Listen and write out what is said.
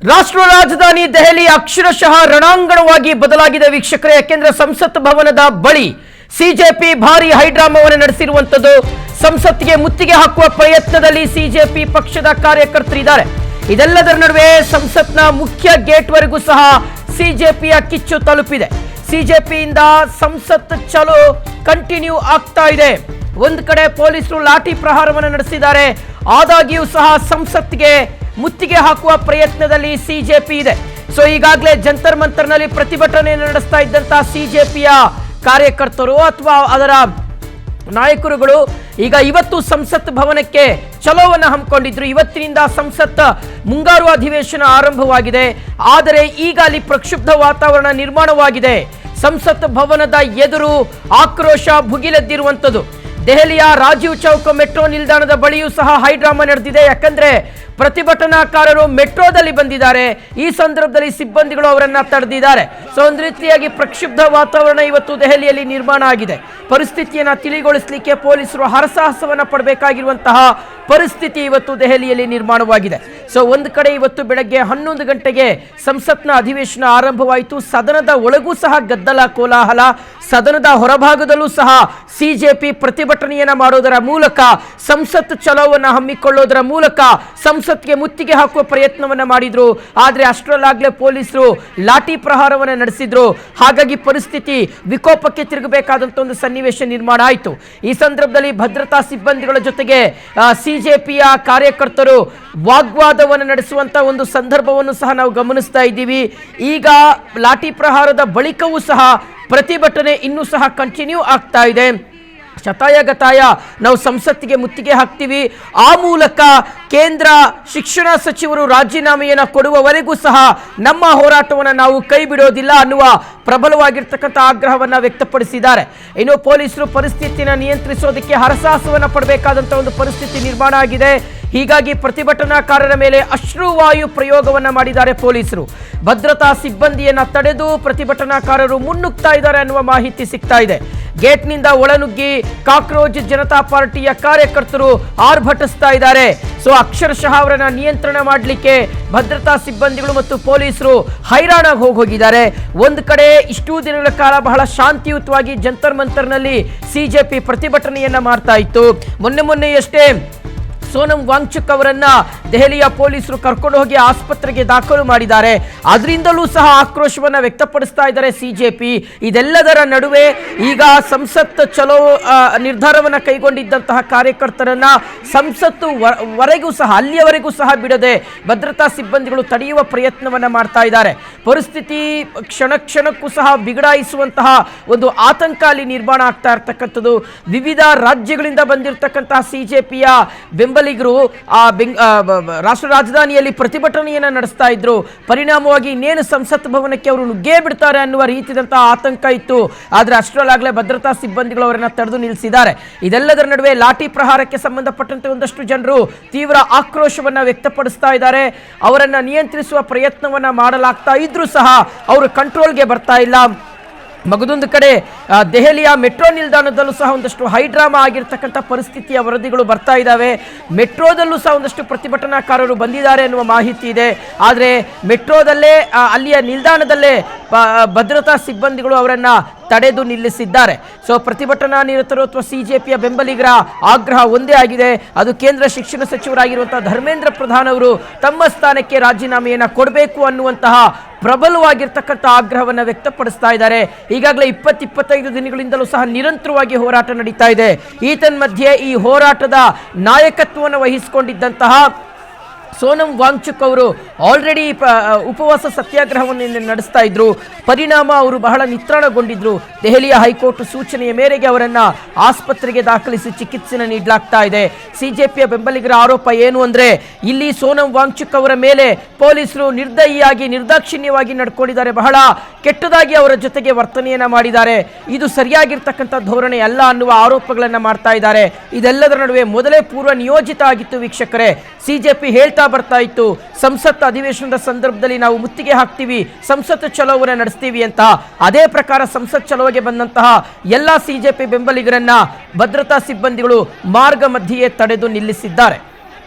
ರಾಷ್ಟ್ರ ರಾಜಧಾನಿ ದೆಹಲಿ ಅಕ್ಷರಶಃ ರಣಾಂಗಣವಾಗಿ ಬದಲಾಗಿದೆ ವೀಕ್ಷಕರೇ. ಯಾಕೆಂದ್ರೆ ಸಂಸತ್ ಭವನದ ಬಳಿ ಸಿಜೆಪಿ ಭಾರಿ ಹೈಡ್ರಾಮಾವನ್ನು ನಡೆಸಿರುವಂತದ್ದು. ಸಂಸತ್ಗೆ ಮುತ್ತಿಗೆ ಹಾಕುವ ಪ್ರಯತ್ನದಲ್ಲಿ ಸಿಜೆಪಿ ಪಕ್ಷದ ಕಾರ್ಯಕರ್ತರಿದ್ದಾರೆ. ಇದೆಲ್ಲದರ ನಡುವೆ ಸಂಸತ್ನ ಮುಖ್ಯ ಗೇಟ್ ವರೆಗೂ ಸಹ ಸಿಜೆಪಿಯ ಕಿಚ್ಚು ತಲುಪಿದೆ. ಸಿಜೆಪಿಯಿಂದ ಸಂಸತ್ ಚಲೋ ಕಂಟಿನ್ಯೂ ಆಗ್ತಾ ಇದೆ. ಒಂದು ಕಡೆ ಪೊಲೀಸರು ಲಾಠಿ ಪ್ರಹಾರವನ್ನು ನಡೆಸಿದ್ದಾರೆ. ಆದಾಗ್ಯೂ ಸಹ ಸಂಸತ್ಗೆ ಮುತ್ತಿಗೆ ಹಾಕುವ ಪ್ರಯತ್ನದಲ್ಲಿ ಸಿಜೆಪಿ ಇದೆ. ಸೊ ಈಗಾಗಲೇ ಜಂತರ್ ಮಂತರ್ನಲ್ಲಿ ಪ್ರತಿಭಟನೆಯನ್ನು ನಡೆಸ್ತಾ ಇದ್ದಂತಹ ಸಿಜೆಪಿಯ ಕಾರ್ಯಕರ್ತರು ಅಥವಾ ಅದರ ನಾಯಕರುಗಳು ಈಗ ಇವತ್ತು ಸಂಸತ್ ಭವನಕ್ಕೆ ಚಲೋವನ್ನು ಹಮ್ಮಿಕೊಂಡಿದ್ರು. ಇವತ್ತಿನಿಂದ ಸಂಸತ್ ಮುಂಗಾರು ಅಧಿವೇಶನ ಆರಂಭವಾಗಿದೆ. ಆದರೆ ಈಗ ಅಲ್ಲಿ ಪ್ರಕ್ಷುಬ್ಧ ವಾತಾವರಣ ನಿರ್ಮಾಣವಾಗಿದೆ. ಸಂಸತ್ ಭವನದ ಎದುರು ಆಕ್ರೋಶ ಭುಗಿಲೆದ್ದಿರುವಂಥದ್ದು. ದೆಹಲಿಯ ರಾಜೀವ್ ಚೌಕ್ ಮೆಟ್ರೋ ನಿಲ್ದಾಣದ ಬಳಿಯೂ ಸಹ ಹೈಡ್ರಾಮಾ ನಡೆದಿದೆ. ಯಾಕಂದ್ರೆ ಪ್ರತಿಭಟನಾಕಾರರು ಮೆಟ್ರೋದಲ್ಲಿ ಬಂದಿದ್ದಾರೆ. ಈ ಸಂದರ್ಭದಲ್ಲಿ ಸಿಬ್ಬಂದಿಗಳು ಅವರನ್ನ ತಡೆದಿದ್ದಾರೆ. ಸೊ ಒಂದು ರೀತಿಯಾಗಿ ಪ್ರಕ್ಷುಬ್ಧ ವಾತಾವರಣ ಇವತ್ತು ದೆಹಲಿಯಲ್ಲಿ ನಿರ್ಮಾಣ ಆಗಿದೆ. ಪರಿಸ್ಥಿತಿಯನ್ನು ತಿಳಿಗೊಳಿಸಲಿಕ್ಕೆ ಪೊಲೀಸರು ಹರಸಾಹಸವನ್ನ ಪಡಬೇಕಾಗಿರುವಂತಹ ಪರಿಸ್ಥಿತಿ ಇವತ್ತು ದೆಹಲಿಯಲ್ಲಿ ನಿರ್ಮಾಣವಾಗಿದೆ. ಸೊ ಒಂದು ಕಡೆ ಇವತ್ತು ಬೆಳಗ್ಗೆ 11 ಗಂಟೆಗೆ ಸಂಸತ್ನ ಅಧಿವೇಶನ ಆರಂಭವಾಯಿತು. ಸದನದ ಒಳಗೂ ಸಹ ಗದ್ದಲ ಕೋಲಾಹಲ, ಸದನದ ಹೊರಭಾಗದಲ್ಲೂ ಸಹ ಸಿಜೆಪಿ ಪ್ರತಿಭಟನೆಯನ್ನ ಮಾಡೋದರ ಮೂಲಕ, ಸಂಸತ್ ಚಲೋವನ್ನು ಹಮ್ಮಿಕೊಳ್ಳೋದರ ಮೂಲಕ ಸಂಸತ್ಗೆ ಮುತ್ತಿಗೆ ಹಾಕುವ ಪ್ರಯತ್ನವನ್ನ ಮಾಡಿದ್ರು. ಆದ್ರೆ ಅಷ್ಟರಲ್ಲಾಗಲೇ ಪೊಲೀಸರು ಲಾಠಿ ಪ್ರಹಾರವನ್ನು ನಡೆಸಿದ್ರು. ಹಾಗಾಗಿ ಪರಿಸ್ಥಿತಿ ವಿಕೋಪಕ್ಕೆ ತಿರುಗಬೇಕಾದಂತ ಒಂದು ಸನ್ನಿವೇಶ ನಿರ್ಮಾಣ ಆಯಿತು. ಈ ಸಂದರ್ಭದಲ್ಲಿ ಭದ್ರತಾ ಸಿಬ್ಬಂದಿಗಳ ಜೊತೆಗೆ ಸಿಜೆಪಿಯ ಕಾರ್ಯಕರ್ತರು ವಾಗ್ವಾದವನ್ನು ನಡೆಸುವಂತ ಒಂದು ಸಂದರ್ಭವನ್ನು ಸಹ ನಾವು ಗಮನಿಸ್ತಾ ಇದ್ದೀವಿ. ಈಗ ಲಾಠಿ ಪ್ರಹಾರದ ಬಳಿಕವೂ ಸಹ ಪ್ರತಿಭಟನೆ ಇನ್ನೂ ಸಹ ಕಂಟಿನ್ಯೂ ಆಗ್ತಾ ಇದೆ. ಶತಾಯಗತಾಯ ನಾವು ಸಂಸತ್ತಿಗೆ ಮುತ್ತಿಗೆ ಹಾಕ್ತೀವಿ, ಆ ಮೂಲಕ ಕೇಂದ್ರ ಶಿಕ್ಷಣ ಸಚಿವರು ರಾಜೀನಾಮೆಯನ್ನು ಕೊಡುವವರೆಗೂ ಸಹ ನಮ್ಮ ಹೋರಾಟವನ್ನು ನಾವು ಕೈ ಬಿಡೋದಿಲ್ಲ ಅನ್ನುವ ಪ್ರಬಲವಾಗಿರ್ತಕ್ಕಂಥ ಆಗ್ರಹವನ್ನು ವ್ಯಕ್ತಪಡಿಸಿದ್ದಾರೆ. ಇನ್ನು ಪೊಲೀಸರು ಪರಿಸ್ಥಿತಿಯನ್ನು ನಿಯಂತ್ರಿಸೋದಕ್ಕೆ ಹರಸಾಹಸವನ್ನು ಪಡಬೇಕಾದಂಥ ಒಂದು ಪರಿಸ್ಥಿತಿ ನಿರ್ಮಾಣ ಆಗಿದೆ. ಹೀಗಾಗಿ ಪ್ರತಿಭಟನಾಕಾರರ ಮೇಲೆ ಅಶ್ರುವಾಯು ಪ್ರಯೋಗವನ್ನ ಮಾಡಿದ್ದಾರೆ ಪೊಲೀಸರು. ಭದ್ರತಾ ಸಿಬ್ಬಂದಿಯನ್ನ ತಡೆದು ಪ್ರತಿಭಟನಾಕಾರರು ಮುನ್ನುಗ್ತಾ ಇದ್ದಾರೆ ಅನ್ನುವ ಮಾಹಿತಿ ಸಿಗ್ತಾ ಇದೆ. ಗೇಟ್ನಿಂದ ಒಳನುಗ್ಗಿ ಕಾಕ್ರೋಚ್ ಜನತಾ ಪಾರ್ಟಿಯ ಕಾರ್ಯಕರ್ತರು ಆರ್ಭಟಿಸ್ತಾ ಇದ್ದಾರೆ. ಸೊ ಅಕ್ಷರಶಃ ಅವರನ್ನ ನಿಯಂತ್ರಣ ಮಾಡಲಿಕ್ಕೆ ಭದ್ರತಾ ಸಿಬ್ಬಂದಿಗಳು ಮತ್ತು ಪೊಲೀಸರು ಹೈರಾಣಾಗಿ ಹೋಗಿದ್ದಾರೆ. ಒಂದು ಕಡೆ ಇಷ್ಟೂ ದಿನಗಳ ಕಾಲ ಬಹಳ ಶಾಂತಿಯುತವಾಗಿ ಜಂತರ್ ಮಂತರ್ನಲ್ಲಿ ಸಿಜೆಪಿ ಪ್ರತಿಭಟನೆಯನ್ನ ಮಾಡ್ತಾ ಇತ್ತು. ಮೊನ್ನೆಯಷ್ಟೇ ಸೋನಂ ವಾಂಗ್ಚುಕ್ ಅವರನ್ನ ದೆಹಲಿಯ ಪೊಲೀಸರು ಕರ್ಕೊಂಡು ಹೋಗಿ ಆಸ್ಪತ್ರೆಗೆ ದಾಖಲು ಮಾಡಿದ್ದಾರೆ. ಅದರಿಂದಲೂ ಸಹ ಆಕ್ರೋಶವನ್ನ ವ್ಯಕ್ತಪಡಿಸ್ತಾ ಇದ್ದಾರೆ ಸಿಜೆಪಿ. ಇದೆಲ್ಲದರ ನಡುವೆ ಈಗ ಸಂಸತ್ ಚಲೋ ನಿರ್ಧಾರವನ್ನ ಕೈಗೊಂಡಿದ್ದಂತಹ ಕಾರ್ಯಕರ್ತರನ್ನ ಸಂಸತ್ತು ವರೆಗೂ ಸಹ ಅಲ್ಲಿಯವರೆಗೂ ಸಹ ಬಿಡದೆ ಭದ್ರತಾ ಸಿಬ್ಬಂದಿಗಳು ತಡೆಯುವ ಪ್ರಯತ್ನವನ್ನ ಮಾಡ್ತಾ ಇದ್ದಾರೆ. ಪರಿಸ್ಥಿತಿ ಕ್ಷಣಕ್ಕೂ ಸಹ ಬಿಗಡಾಯಿಸುವಂತಹ ಒಂದು ಆತಂಕ ಅಲ್ಲಿ ನಿರ್ಮಾಣ ಆಗ್ತಾ ಇರ್ತಕ್ಕಂಥದ್ದು. ವಿವಿಧ ರಾಜ್ಯಗಳಿಂದ ಬಂದಿರತಕ್ಕಂತಹ ಸಿಜೆಪಿಯ ಬೆಂಬಲಿಗರು ರಾಷ್ಟ್ರ ರಾಜಧಾನಿಯಲ್ಲಿ ಪ್ರತಿಭಟನೆಯನ್ನು ನಡೆಸ್ತಾ ಇದ್ರು. ಪರಿಣಾಮವಾಗಿ ಇನ್ನೇನು ಸಂಸತ್ ಭವನಕ್ಕೆ ಅವರು ನುಗ್ಗೇ ಬಿಡ್ತಾರೆ ಅನ್ನುವ ರೀತಿಯಾದಂತಹ ಆತಂಕ ಇತ್ತು. ಆದ್ರೆ ಅಷ್ಟರಲ್ಲಾಗಲೇ ಭದ್ರತಾ ಸಿಬ್ಬಂದಿಗಳು ಅವರನ್ನ ತಡೆದು ನಿಲ್ಲಿಸಿದ್ದಾರೆ. ಇದೆಲ್ಲದರ ನಡುವೆ ಲಾಠಿ ಪ್ರಹಾರಕ್ಕೆ ಸಂಬಂಧಪಟ್ಟಂತೆ ಒಂದಷ್ಟು ಜನರು ತೀವ್ರ ಆಕ್ರೋಶವನ್ನ ವ್ಯಕ್ತಪಡಿಸ್ತಾ ಇದ್ದಾರೆ. ಅವರನ್ನ ನಿಯಂತ್ರಿಸುವ ಪ್ರಯತ್ನವನ್ನ ಮಾಡಲಾಗ್ತಾ ಇದ್ರೂ ಸಹ ಅವರು ಕಂಟ್ರೋಲ್ಗೆ ಬರ್ತಾ ಇಲ್ಲ. ಮಗದೊಂದು ಕಡೆ ದೆಹಲಿಯ ಮೆಟ್ರೋ ನಿಲ್ದಾಣದಲ್ಲೂ ಸಹ ಒಂದಷ್ಟು ಹೈಡ್ರಾಮಾ ಆಗಿರ್ತಕ್ಕಂಥ ಪರಿಸ್ಥಿತಿಯ ವರದಿಗಳು ಬರ್ತಾ ಇದ್ದಾವೆ. ಮೆಟ್ರೋದಲ್ಲೂ ಸಹ ಒಂದಷ್ಟು ಪ್ರತಿಭಟನಾಕಾರರು ಬಂದಿದ್ದಾರೆ ಎನ್ನುವ ಮಾಹಿತಿ ಇದೆ. ಆದರೆ ಮೆಟ್ರೋದಲ್ಲೇ ಅಲ್ಲಿಯ ನಿಲ್ದಾಣದಲ್ಲೇ ಭದ್ರತಾ ಸಿಬ್ಬಂದಿಗಳು ಅವರನ್ನ ತಡೆದು ನಿಲ್ಲಿಸಿದ್ದಾರೆ. ಸೊ ಪ್ರತಿಭಟನಾ ನಿರತರು ಅಥವಾ ಸಿಜೆಪಿಯ ಬೆಂಬಲಿಗರ ಆಗ್ರಹ ಒಂದೇ ಆಗಿದೆ. ಅದು ಕೇಂದ್ರ ಶಿಕ್ಷಣ ಸಚಿವರಾಗಿರುವಂತಹ ಧರ್ಮೇಂದ್ರ ಪ್ರಧಾನ್ ಅವರು ತಮ್ಮ ಸ್ಥಾನಕ್ಕೆ ರಾಜೀನಾಮೆಯನ್ನು ಕೊಡಬೇಕು ಅನ್ನುವಂತಹ ಪ್ರಬಲವಾಗಿರ್ತಕ್ಕಂಥ ಆಗ್ರಹವನ್ನು ವ್ಯಕ್ತಪಡಿಸ್ತಾ ಇದ್ದಾರೆ. ಈಗಾಗಲೇ 20-25 ದಿನಗಳಿಂದಲೂ ಸಹ ನಿರಂತರವಾಗಿ ಹೋರಾಟ ನಡೀತಾ ಇದೆ. ಈತನ್ಮಧ್ಯೆ ಈ ಹೋರಾಟದ ನಾಯಕತ್ವವನ್ನು ವಹಿಸಿಕೊಂಡಿದ್ದಂತಹ ಸೋನಂ ವಾಂಗ್ಚುಕ್ ಅವರು ಆಲ್ರೆಡಿ ಉಪವಾಸ ಸತ್ಯಾಗ್ರಹವನ್ನು ನಡೆಸ್ತಾ ಇದ್ರು. ಪರಿಣಾಮ ಅವರು ಬಹಳ ನಿತ್ರಾಣಗೊಂಡಿದ್ರು. ದೆಹಲಿಯ ಹೈಕೋರ್ಟ್ ಸೂಚನೆಯ ಮೇರೆಗೆ ಅವರನ್ನ ಆಸ್ಪತ್ರೆಗೆ ದಾಖಲಿಸಿ ಚಿಕಿತ್ಸೆಯನ್ನು ನೀಡಲಾಗ್ತಾ ಇದೆ. ಸಿಜೆಪಿಯ ಬೆಂಬಲಿಗರ ಆರೋಪ ಏನು ಅಂದ್ರೆ, ಇಲ್ಲಿ ಸೋನಂ ವಾಂಗ್ಚುಕ್ ಅವರ ಮೇಲೆ ಪೊಲೀಸರು ನಿರ್ದಯಿಯಾಗಿ ನಿರ್ದಾಕ್ಷಿಣ್ಯವಾಗಿ ನಡ್ಕೊಂಡಿದ್ದಾರೆ, ಬಹಳ ಕೆಟ್ಟದಾಗಿ ಅವರ ಜೊತೆಗೆ ವರ್ತನೆಯನ್ನ ಮಾಡಿದ್ದಾರೆ, ಇದು ಸರಿಯಾಗಿರ್ತಕ್ಕಂಥ ಧೋರಣೆ ಅಲ್ಲ ಅನ್ನುವ ಆರೋಪಗಳನ್ನ ಮಾಡ್ತಾ ಇದ್ದಾರೆ. ಇದೆಲ್ಲದರ ನಡುವೆ ಮೊದಲೇ ಪೂರ್ವ ನಿಯೋಜಿತ ಆಗಿತ್ತು ವೀಕ್ಷಕರೇ. ಸಿಜೆಪಿ ಹೇಳ್ತಾ ಬರ್ತಾ ಇತ್ತು, ಸಂಸತ್ ಅಧಿವೇಶನದ ಸಂದರ್ಭದಲ್ಲಿ ನಾವು ಮುತ್ತಿಗೆ ಹಾಕ್ತೀವಿ, ಸಂಸತ್ ಚಲೋವನ್ನು ನಡೆಸ್ತೀವಿ ಅಂತ. ಅದೇ ಪ್ರಕಾರ ಸಂಸತ್ ಚಲೋಗೆ ಬಂದಂತಹ ಎಲ್ಲ ಸಿಜೆಪಿ ಬೆಂಬಲಿಗರನ್ನ ಭದ್ರತಾ ಸಿಬ್ಬಂದಿಗಳು ಮಾರ್ಗ ಮಧ್ಯೆಯೇ ತಡೆದು ನಿಲ್ಲಿಸಿದ್ದಾರೆ.